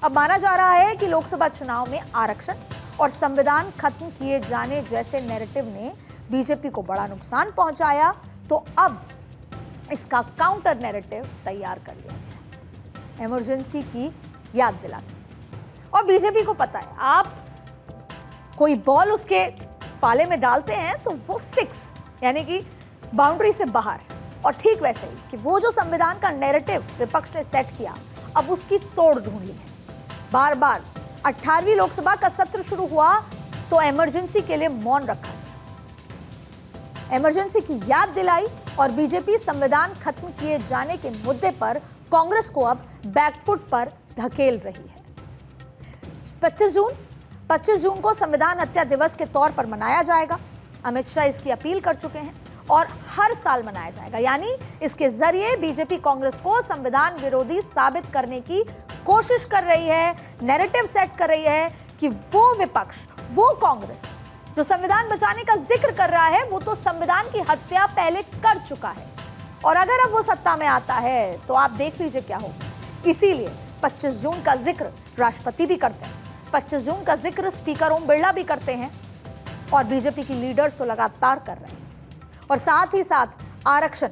अब माना जा रहा है कि लोकसभा चुनाव में आरक्षण और संविधान खत्म किए जाने जैसे नैरेटिव ने बीजेपी को बड़ा नुकसान पहुंचाया, तो अब इसका काउंटर नैरेटिव तैयार कर लिया गया, इमरजेंसी की याद दिलाने। और बीजेपी को पता है, आप कोई बॉल उसके पाले में डालते हैं तो वो 6 यानी कि बाउंड्री से बाहर। और ठीक वैसे ही कि वो जो संविधान का नैरेटिव विपक्ष ने सेट किया, अब उसकी तोड़ ढूंढ ली है। बार बार 18वीं लोकसभा का सत्र शुरू हुआ तो इमरजेंसी के लिए मौन रखा, इमरजेंसी की याद दिलाई और बीजेपी संविधान खत्म किए जाने के मुद्दे पर कांग्रेस को अब बैकफुट पर धकेल रही है। 25 जून को संविधान हत्या दिवस के तौर पर मनाया जाएगा। अमित शाह इसकी अपील कर चुके हैं और हर साल मनाया जाएगा, यानी इसके जरिए बीजेपी कांग्रेस को संविधान विरोधी साबित करने की कोशिश कर रही है, नैरेटिव सेट कर रही है कि वो विपक्ष, वो कांग्रेस जो संविधान बचाने का जिक्र कर रहा है, वो तो संविधान की हत्या पहले कर चुका है। और अगर अब वो सत्ता में आता है तो आप देख लीजिए क्या होगा। इसीलिए 25 जून का जिक्र राष्ट्रपति भी करते हैं, 25 जून का जिक्र स्पीकर ओम बिरला भी करते हैं और बीजेपी की लीडर्स तो लगातार कर रहे हैं। और साथ ही साथ आरक्षण,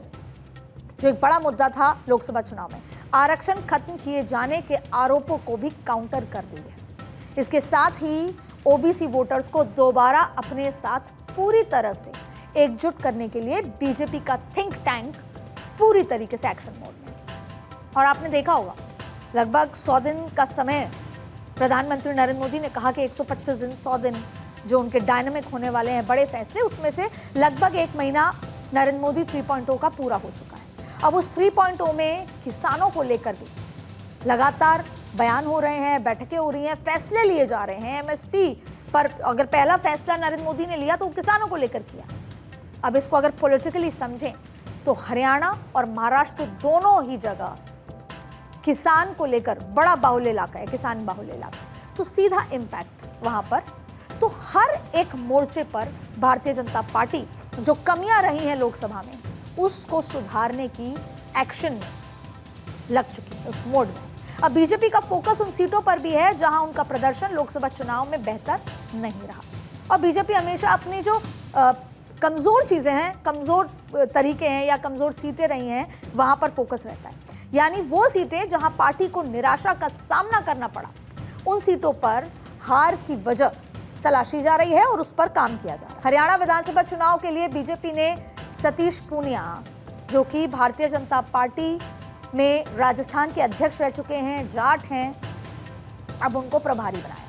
जो एक बड़ा मुद्दा था लोकसभा चुनाव में, आरक्षण खत्म किए जाने के आरोपों को भी काउंटर कर दी है। इसके साथ ही ओबीसी वोटर्स को दोबारा अपने साथ पूरी तरह से एकजुट करने के लिए बीजेपी का थिंक टैंक पूरी तरीके से एक्शन मोड में। और आपने देखा होगा, लगभग 100 दिन का समय प्रधानमंत्री नरेंद्र मोदी ने कहा कि 125 दिन, 100 दिन जो उनके डायनामिक होने वाले हैं बड़े फैसले, उसमें से लगभग 1 महीना नरेंद्र मोदी 3.0 का पूरा हो चुका है। अब उस 3.0 में किसानों को लेकर भी लगातार बयान हो रहे हैं, बैठकें हो रही हैं, फैसले लिए जा रहे हैं। एमएसपी पर अगर पहला फैसला नरेंद्र मोदी ने लिया तो वो किसानों को लेकर किया। अब इसको अगर पॉलिटिकली समझें तो हरियाणा और महाराष्ट्र दोनों ही जगह किसान को लेकर बड़ा बाहुल्य इलाका है, किसान बाहुल्य इलाका, तो सीधा इम्पैक्ट वहां पर। तो हर एक मोर्चे पर भारतीय जनता पार्टी जो कमियां रही हैं लोकसभा में, उसको सुधारने की एक्शन में लग चुकी है, उस मोड में। अब बीजेपी का फोकस उन सीटों पर भी है जहां उनका प्रदर्शन लोकसभा चुनाव में बेहतर नहीं रहा। और बीजेपी हमेशा अपनी जो कमजोर चीजें हैं, कमजोर तरीके हैं या कमजोर सीटें रही हैं, वहां पर फोकस रहता है। यानी वो सीटें जहां पार्टी को निराशा का सामना करना पड़ा, उन सीटों पर हार की वजह तलाशी जा रही है और उस पर काम किया जा रहा है। हरियाणा विधानसभा चुनाव के लिए बीजेपी ने सतीश पूनिया, जो कि भारतीय जनता पार्टी में राजस्थान के अध्यक्ष रह चुके हैं, जाट हैं, अब उनको प्रभारी बनाया।